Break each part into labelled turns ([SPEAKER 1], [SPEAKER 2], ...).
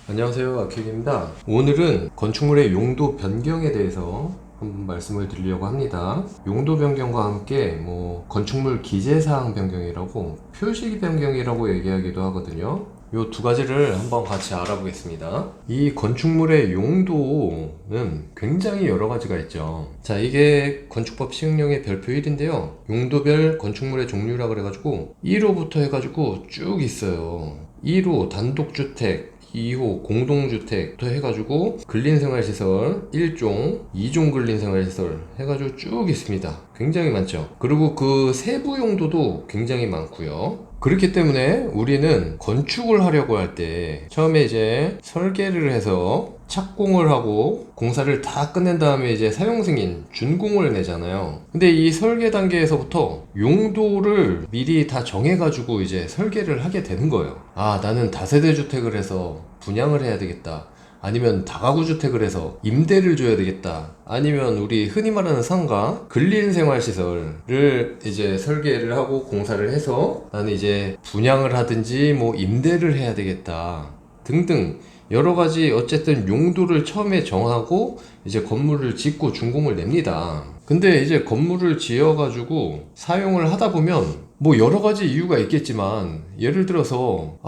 [SPEAKER 1] 안녕하세요, 아킬입니다. 오늘은 건축물의 용도 변경에 대해서 한번 말씀을 드리려고 합니다. 용도 변경과 함께 건축물 기재사항 변경이라고 표시 변경이라고 얘기하기도 하거든요. 이 두 가지를 한번 같이 알아보겠습니다. 이 건축물의 용도는 굉장히 여러 가지가 있죠. 자, 이게 건축법 시행령의 별표 1인데요. 용도별 건축물의 종류라 그래가지고 1호부터 해가지고 쭉 있어요. 1호 단독주택, 2호 공동주택부터 해가지고 근린생활시설 1종, 2종 근린생활시설 해가지고 쭉 있습니다. 굉장히 많죠. 그리고 그 세부 용도도 굉장히 많고요. 그렇기 때문에 우리는 건축을 하려고 할 때 처음에 이제 설계를 해서 착공을 하고 공사를 다 끝낸 다음에 이제 사용승인 준공을 내잖아요. 근데 이 설계 단계에서부터 용도를 미리 다 정해가지고 이제 설계를 하게 되는 거예요. 아, 나는 다세대 주택을 해서 분양을 해야 되겠다. 아니면 다가구 주택을 해서 임대를 줘야 되겠다. 아니면 우리 흔히 말하는 상가, 근린생활시설을 이제 설계를 하고 공사를 해서 나는 이제 분양을 하든지 임대를 해야 되겠다. 등등 여러 가지 어쨌든 용도를 처음에 정하고 이제 건물을 짓고 준공을 냅니다. 근데 이제 건물을 지어가지고 사용을 하다 보면 여러 가지 이유가 있겠지만 예를 들어서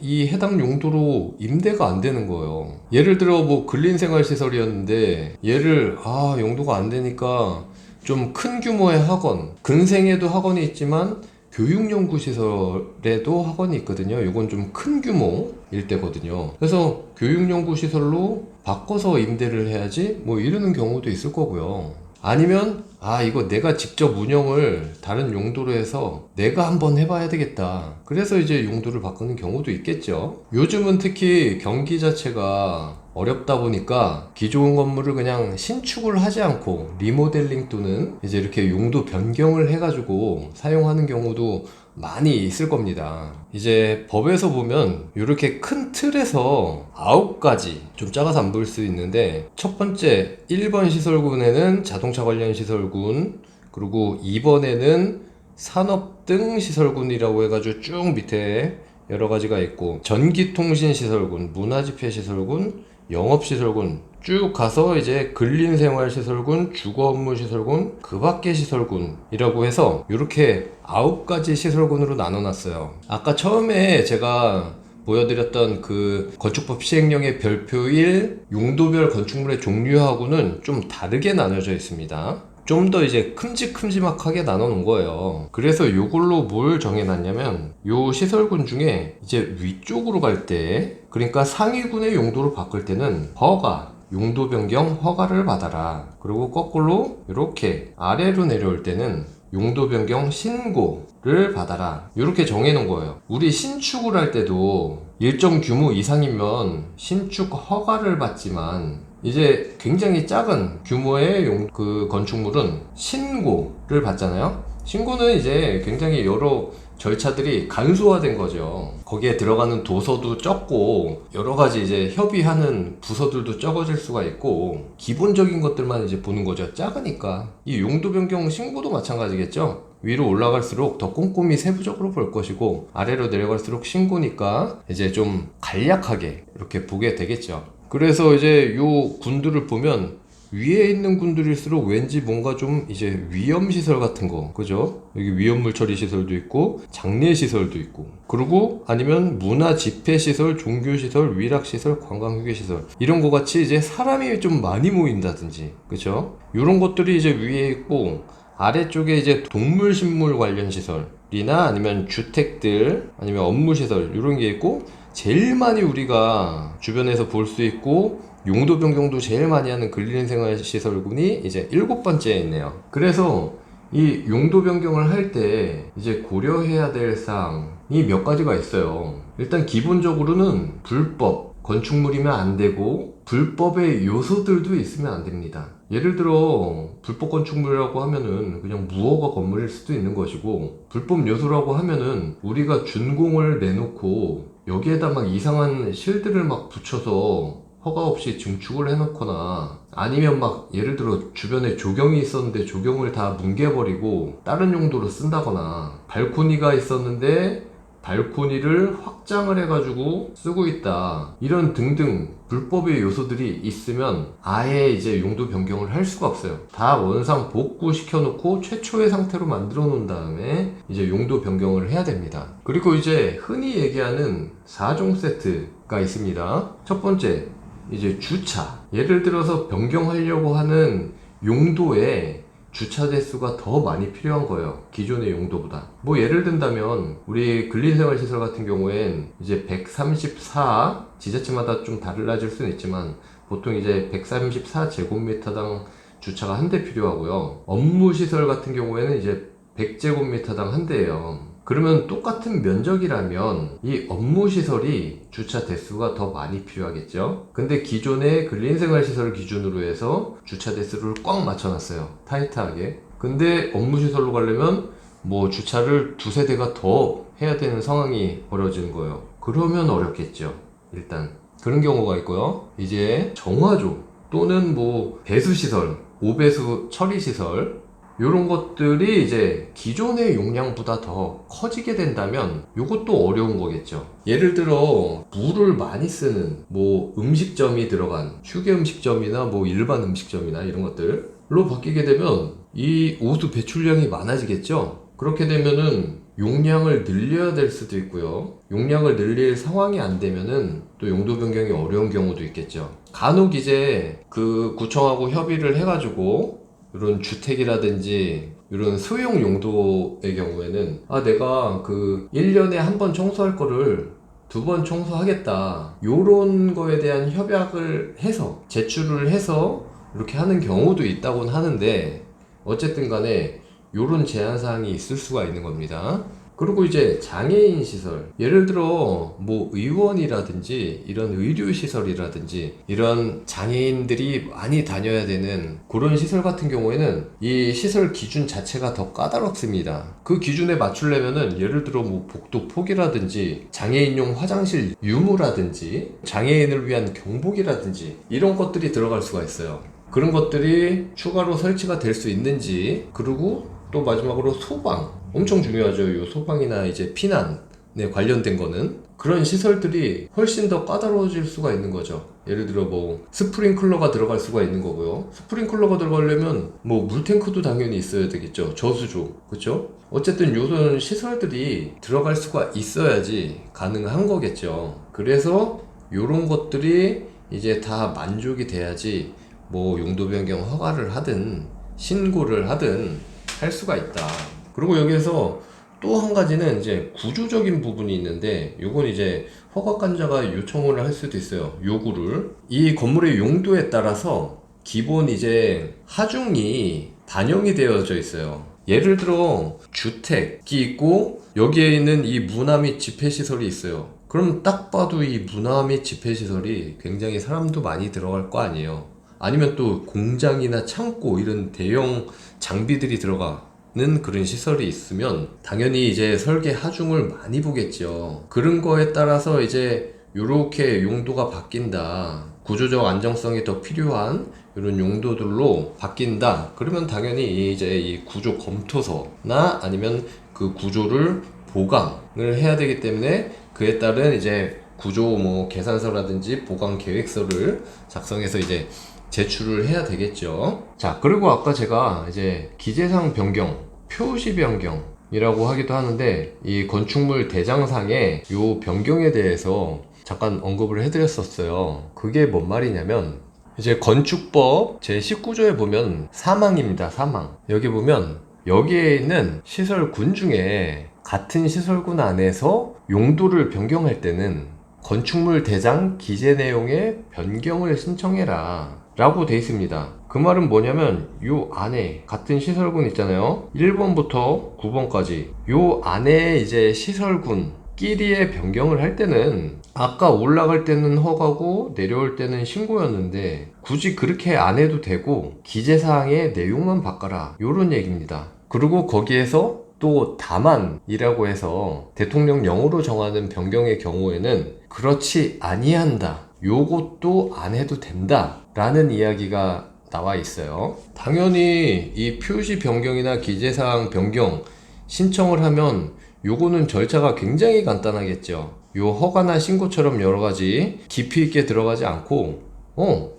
[SPEAKER 1] 이 해당 용도로 임대가 안 되는 거예요. 예를 들어 근린생활시설이었는데 얘를 용도가 안 되니까 좀 큰 규모의 학원, 근생에도 학원이 있지만 교육연구시설에도 학원이 있거든요. 이건 좀 큰 규모일 때거든요. 그래서 교육연구시설로 바꿔서 임대를 해야지 이러는 경우도 있을 거고요. 아니면 이거 내가 직접 운영을 다른 용도로 해서 내가 한번 해봐야 되겠다. 그래서 이제 용도를 바꾸는 경우도 있겠죠. 요즘은 특히 경기 자체가 어렵다 보니까 기존 건물을 그냥 신축을 하지 않고 리모델링 또는 이제 이렇게 용도 변경을 해가지고 사용하는 경우도 많이 있을 겁니다. 이제 법에서 보면 이렇게 큰 틀에서 9가지, 좀 작아서 안 보일 수 있는데, 첫 번째 1번 시설군에는 자동차 관련 시설군, 그리고 2번에는 산업 등 시설군이라고 해가지고 쭉 밑에 여러 가지가 있고, 전기통신 시설군, 문화집회 시설군, 영업시설군 쭉 가서 이제 근린생활시설군, 주거업무시설군, 그 밖의 시설군이라고 해서 이렇게 9가지 시설군으로 나눠놨어요. 아까 처음에 제가 보여드렸던 그 건축법 시행령의 별표 1 용도별 건축물의 종류하고는 좀 다르게 나눠져 있습니다. 좀 더 이제 큼직큼직하게 나눠 놓은 거예요. 그래서 요걸로 뭘 정해놨냐면 요 시설군 중에 이제 위쪽으로 갈 때, 그러니까 상위군의 용도로 바꿀 때는 허가, 용도 변경 허가를 받아라. 그리고 거꾸로 이렇게 아래로 내려올 때는 용도 변경 신고를 받아라. 이렇게 정해 놓은 거예요. 우리 신축을 할 때도 일정 규모 이상이면 신축 허가를 받지만 이제 굉장히 작은 규모의 그 건축물은 신고를 받잖아요. 신고는 이제 굉장히 여러 절차들이 간소화된 거죠. 거기에 들어가는 도서도 적고 여러 가지 이제 협의하는 부서들도 적어질 수가 있고 기본적인 것들만 이제 보는 거죠. 작으니까. 이 용도 변경 신고도 마찬가지겠죠. 위로 올라갈수록 더 꼼꼼히 세부적으로 볼 것이고 아래로 내려갈수록 신고니까 이제 좀 간략하게 이렇게 보게 되겠죠. 그래서 이제 요 군들을 보면 위에 있는 군들일수록 왠지 뭔가 좀 이제 위험시설 같은 거, 그죠? 여기 위험물 처리 시설도 있고 장례시설도 있고, 그리고 아니면 문화집회시설, 종교시설, 위락시설, 관광휴게시설 이런 거 같이 이제 사람이 좀 많이 모인다든지, 그죠? 이런 것들이 이제 위에 있고 아래쪽에 이제 동물식물 관련 시설이나 아니면 주택들 아니면 업무시설 이런 게 있고, 제일 많이 우리가 주변에서 볼 수 있고 용도 변경도 제일 많이 하는 근린생활시설군이 이제 7번째에 있네요. 그래서 이 용도 변경을 할 때 이제 고려해야 될 사항이 몇 가지가 있어요. 일단 기본적으로는 불법 건축물이면 안 되고 불법의 요소들도 있으면 안 됩니다. 예를 들어 불법 건축물이라고 하면은 그냥 무허가 건물일 수도 있는 것이고, 불법 요소라고 하면은 우리가 준공을 내놓고 여기에다 막 이상한 실들을 막 붙여서 허가 없이 증축을 해놓거나, 아니면 막 예를 들어 주변에 조경이 있었는데 조경을 다 뭉개버리고 다른 용도로 쓴다거나, 발코니가 있었는데 발코니를 확장을 해가지고 쓰고 있다, 이런 등등 불법의 요소들이 있으면 아예 이제 용도 변경을 할 수가 없어요. 다 원상 복구시켜 놓고 최초의 상태로 만들어 놓은 다음에 이제 용도 변경을 해야 됩니다. 그리고 이제 흔히 얘기하는 4종 세트가 있습니다. 첫 번째, 이제 주차. 예를 들어서 변경하려고 하는 용도에 주차 대수가 더 많이 필요한 거예요, 기존의 용도보다. 뭐 예를 든다면 우리 근린생활시설 같은 경우엔 이제 134, 지자체마다 좀 달라질 수는 있지만 보통 이제 134제곱미터당 주차가 한 대 필요하고요. 업무시설 같은 경우에는 이제 100제곱미터당 한 대예요. 그러면 똑같은 면적이라면 이 업무시설이 주차 대수가 더 많이 필요하겠죠. 근데 기존의 근린생활시설 기준으로 해서 주차 대수를 꽉 맞춰놨어요, 타이트하게. 근데 업무시설로 가려면 뭐 주차를 두세 대가 더 해야 되는 상황이 벌어지는 거예요. 그러면 어렵겠죠. 일단 그런 경우가 있고요. 이제 정화조 또는 뭐 배수시설, 오배수 처리시설, 이런 것들이 이제 기존의 용량보다 더 커지게 된다면 이것도 어려운 거겠죠. 예를 들어 물을 많이 쓰는 뭐 음식점이 들어간 휴게 음식점이나 뭐 일반 음식점이나 이런 것들로 바뀌게 되면 이 오수 배출량이 많아지겠죠. 그렇게 되면은 용량을 늘려야 될 수도 있고요. 용량을 늘릴 상황이 안 되면은 또 용도 변경이 어려운 경우도 있겠죠. 간혹 이제 그 구청하고 협의를 해가지고 이런 주택이라든지 이런 소형 용도의 경우에는 내가 그 1년에 한 번 청소할 거를 2번 청소하겠다, 요런 거에 대한 협약을 해서 제출을 해서 이렇게 하는 경우도 있다고는 하는데, 어쨌든 간에 요런 제한사항이 있을 수가 있는 겁니다. 그리고 이제 장애인 시설, 예를 들어 뭐 의원이라든지 이런 의료시설이라든지 이런 장애인들이 많이 다녀야 되는 그런 시설 같은 경우에는 이 시설 기준 자체가 더 까다롭습니다. 그 기준에 맞추려면은 예를 들어 뭐 복도 폭이라든지 장애인용 화장실 유무라든지 장애인을 위한 경복이라든지 이런 것들이 들어갈 수가 있어요. 그런 것들이 추가로 설치가 될 수 있는지, 그리고 또 마지막으로 소방, 엄청 중요하죠. 요 소방이나 이제 피난에 관련된 거는 그런 시설들이 훨씬 더 까다로워질 수가 있는 거죠. 예를 들어 뭐 스프링클러가 들어갈 수가 있는 거고요. 스프링클러가 들어가려면 뭐 물탱크도 당연히 있어야 되겠죠. 저수조, 그쵸? 어쨌든 요런 시설들이 들어갈 수가 있어야지 가능한 거겠죠. 그래서 요런 것들이 이제 다 만족이 돼야지 뭐 용도 변경 허가를 하든 신고를 하든 할 수가 있다. 그리고 여기에서 또 한 가지는 이제 구조적인 부분이 있는데, 요건 이제 허가관자가 요청을 할 수도 있어요. 요구를. 이 건물의 용도에 따라서 기본 이제 하중이 반영이 되어져 있어요. 예를 들어 주택이 있고 여기에 있는 이 문화 및 집회시설이 있어요. 그럼 딱 봐도 이 문화 및 집회시설이 굉장히 사람도 많이 들어갈 거 아니에요. 아니면 또 공장이나 창고 이런 대형 장비들이 들어가는 그런 시설이 있으면 당연히 이제 설계 하중을 많이 보겠죠. 그런 거에 따라서 이제 요렇게 용도가 바뀐다, 구조적 안정성이 더 필요한 이런 용도들로 바뀐다, 그러면 당연히 이제 이 구조 검토서나 아니면 그 구조를 보강을 해야 되기 때문에 그에 따른 이제 구조 뭐 계산서라든지 보강 계획서를 작성해서 이제 제출을 해야 되겠죠. 자, 그리고 아까 제가 이제 기재사항 변경, 표시 변경이라고 하기도 하는데, 이 건축물 대장상에 요 변경에 대해서 잠깐 언급을 해드렸었어요. 그게 뭔 말이냐면, 이제 건축법 제19조에 보면 사망입니다. 사망. 여기 보면 여기에 있는 시설군 중에 같은 시설군 안에서 용도를 변경할 때는 건축물 대장 기재 내용의 변경을 신청해라 라고 돼 있습니다. 그 말은 뭐냐면 요 안에 같은 시설군 있잖아요. 1번부터 9번까지 요 안에 이제 시설군 끼리의 변경을 할 때는 아까 올라갈 때는 허가고 내려올 때는 신고였는데 굳이 그렇게 안 해도 되고 기재사항의 내용만 바꿔라, 요런 얘기입니다. 그리고 거기에서 또 다만이라고 해서 대통령령으로 정하는 변경의 경우에는 그렇지 아니한다, 요것도 안 해도 된다 라는 이야기가 나와 있어요. 당연히 이 표시 변경이나 기재사항 변경 신청을 하면 요거는 절차가 굉장히 간단하겠죠. 요 허가나 신고처럼 여러 가지 깊이 있게 들어가지 않고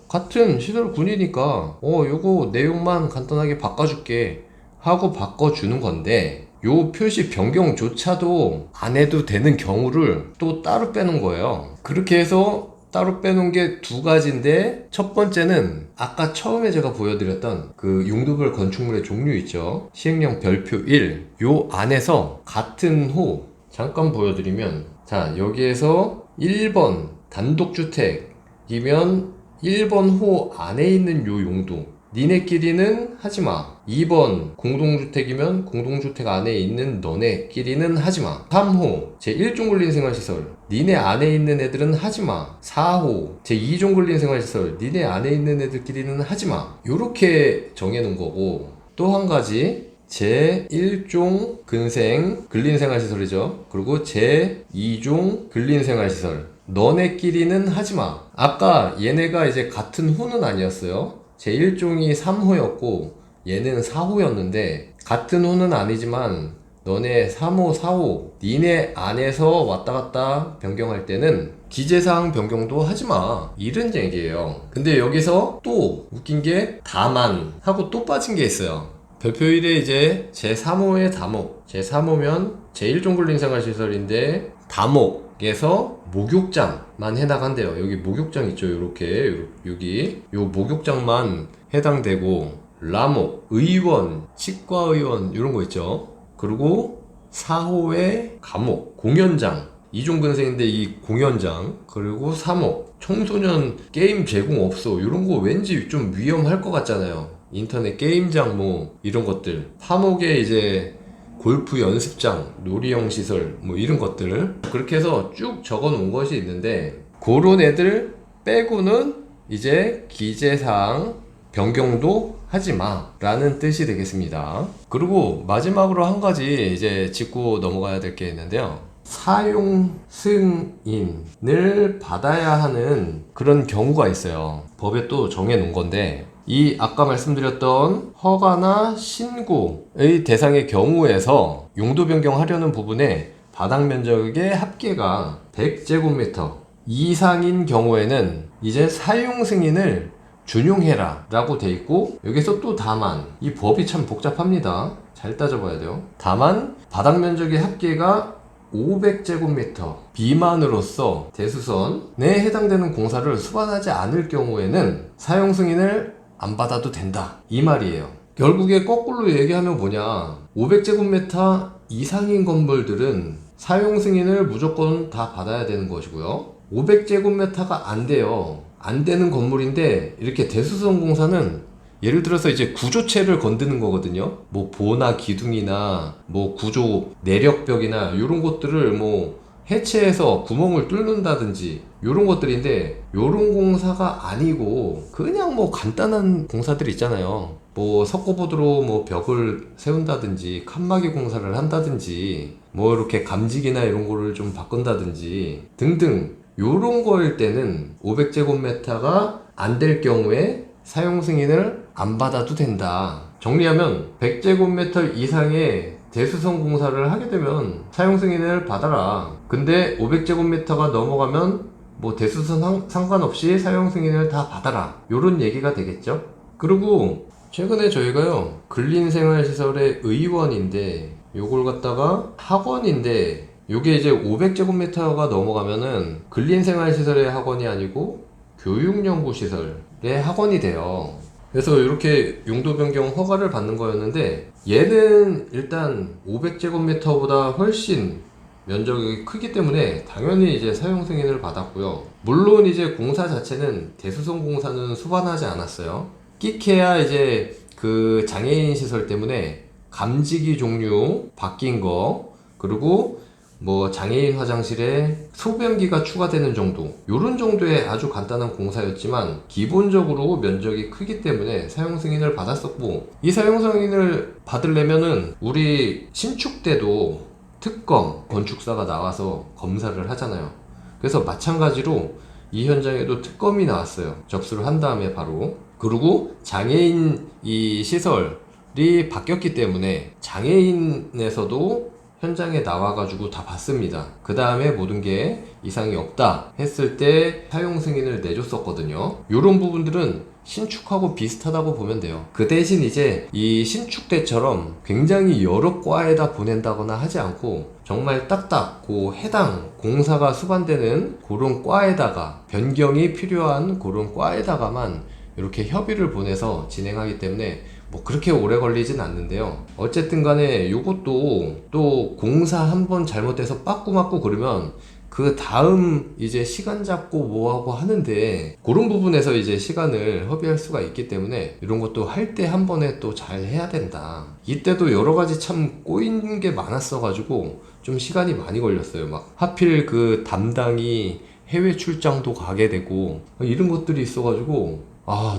[SPEAKER 1] 같은 시설군이니까 요거 내용만 간단하게 바꿔줄게 하고 바꿔주는 건데, 요 표시 변경조차도 안 해도 되는 경우를 또 따로 빼놓은 거예요. 그렇게 해서 따로 빼놓은 게 두 가지인데, 첫 번째는 아까 처음에 제가 보여드렸던 그 용도별 건축물의 종류 있죠. 시행령 별표 1, 요 안에서 같은 호 잠깐 보여드리면, 자 여기에서 1번 단독주택이면 1번 호 안에 있는 요 용도 니네끼리는 하지마. 2번 공동주택이면 공동주택 안에 있는 너네끼리는 하지마. 3호 제1종 근린생활시설 니네 안에 있는 애들은 하지마. 4호 제2종 근린생활시설 니네 안에 있는 애들끼리는 하지마. 요렇게 정해놓은 거고, 또 한 가지 제1종 근린생활시설이죠. 그리고 제2종 근린생활시설 너네끼리는 하지마. 아까 얘네가 이제 같은 호는 아니었어요. 제1종이 3호였고 얘는 4호였는데, 같은 호는 아니지만 너네 3호, 4호 니네 안에서 왔다 갔다 변경할 때는 기재사항 변경도 하지마, 이런 얘기예요. 근데 여기서 또 웃긴 게 다만 하고 또 빠진 게 있어요. 별표 1에 이제 제3호의 다목, 제3호면 제1종 근린생활시설인데 다목에서 목욕장만 해당한대요. 여기 목욕장 있죠. 요렇게 여기 요 목욕장만 해당되고, 라목, 의원, 치과의원 이런 거 있죠. 그리고 4호의 감옥, 공연장, 2종 근생인데 이 공연장, 그리고 3호 청소년 게임 제공업소, 이런 거 왠지 좀 위험할 것 같잖아요. 인터넷 게임장 뭐 이런 것들. 3호에 이제 골프 연습장, 놀이형 시설 뭐 이런 것들, 그렇게 해서 쭉 적어 놓은 것이 있는데, 그런 애들 빼고는 이제 기재사항 변경도 하지마 라는 뜻이 되겠습니다. 그리고 마지막으로 한 가지 이제 짚고 넘어가야 될 게 있는데요. 사용 승인을 받아야 하는 그런 경우가 있어요. 법에 또 정해 놓은 건데, 이 아까 말씀드렸던 허가나 신고의 대상의 경우에서 용도 변경하려는 부분에 바닥 면적의 합계가 100제곱미터 이상인 경우에는 이제 사용 승인을 준용해라 라고 돼 있고, 여기서 또 다만, 이 법이 참 복잡합니다. 잘 따져봐야 돼요. 다만 바닥 면적의 합계가 500제곱미터 미만으로서 대수선에 해당되는 공사를 수반하지 않을 경우에는 사용 승인을 안 받아도 된다, 이 말이에요. 결국에 거꾸로 얘기하면 뭐냐, 500제곱미터 이상인 건물들은 사용 승인을 무조건 다 받아야 되는 것이고요. 500제곱미터가 안 돼요. 안 되는 건물인데 이렇게 대수선 공사는 예를 들어서 이제 구조체를 건드는 거거든요. 뭐 보나 기둥이나 뭐 구조 내력벽이나 이런 것들을 뭐 해체해서 구멍을 뚫는다든지 이런 것들인데, 이런 공사가 아니고 그냥 뭐 간단한 공사들 있잖아요. 뭐 석고보드로 뭐 벽을 세운다든지 칸막이 공사를 한다든지 뭐 이렇게 감지기나 이런 거를 좀 바꾼다든지 등등, 요런 거일 때는 500제곱미터가 안 될 경우에 사용 승인을 안 받아도 된다. 정리하면 100제곱미터 이상의 대수선 공사를 하게 되면 사용 승인을 받아라. 근데 500제곱미터가 넘어가면 뭐 대수선 상관없이 사용 승인을 다 받아라, 요런 얘기가 되겠죠. 그리고 최근에 저희가요, 근린생활시설의 의원인데 요걸 갖다가 학원인데, 요게 이제 500제곱미터가 넘어가면은 근린생활시설의 학원이 아니고 교육연구시설의 학원이 돼요. 그래서 이렇게 용도 변경 허가를 받는 거였는데, 얘는 일단 500제곱미터보다 훨씬 면적이 크기 때문에 당연히 이제 사용 승인을 받았고요. 물론 이제 공사 자체는 대수선 공사는 수반하지 않았어요. 끼케야 이제 그 장애인 시설 때문에 감지기 종류 바뀐 거, 그리고 뭐 장애인 화장실에 소변기가 추가되는 정도, 요런 정도의 아주 간단한 공사였지만 기본적으로 면적이 크기 때문에 사용 승인을 받았었고, 이 사용 승인을 받으려면은 우리 신축 때도 특검 건축사가 나와서 검사를 하잖아요. 그래서 마찬가지로 이 현장에도 특검이 나왔어요. 접수를 한 다음에 바로. 그리고 장애인 이 시설이 바뀌었기 때문에 장애인에서도 현장에 나와가지고 다 봤습니다. 그 다음에 모든 게 이상이 없다 했을 때 사용 승인을 내줬었거든요. 이런 부분들은 신축하고 비슷하다고 보면 돼요. 그 대신 이제 이 신축 때처럼 굉장히 여러 과에다 보낸다거나 하지 않고 정말 딱딱 그 해당 공사가 수반되는 그런 과에다가 변경이 필요한 그런 과에다가만 이렇게 협의를 보내서 진행하기 때문에 뭐 그렇게 오래 걸리진 않는데요. 어쨌든 간에 요것도 또 공사 한번 잘못돼서 빠꾸맞고 그러면 그 다음 이제 시간 잡고 뭐하고 하는데 그런 부분에서 이제 시간을 허비할 수가 있기 때문에 이런 것도 할 때 한 번에 또 잘 해야 된다. 이때도 여러 가지 참 꼬인 게 많았어 가지고 좀 시간이 많이 걸렸어요. 막 하필 그 담당이 해외 출장도 가게 되고 이런 것들이 있어 가지고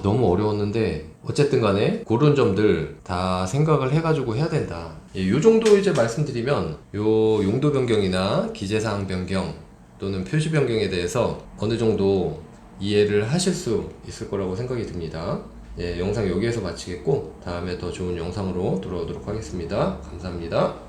[SPEAKER 1] 너무 어려웠는데 어쨌든 간에 그런 점들 다 생각을 해가지고 해야 된다. 요 정도 이제 말씀드리면 요 용도 변경이나 기재사항 변경 또는 표시 변경에 대해서 어느 정도 이해를 하실 수 있을 거라고 생각이 듭니다. 영상 여기에서 마치겠고 다음에 더 좋은 영상으로 돌아오도록 하겠습니다. 감사합니다.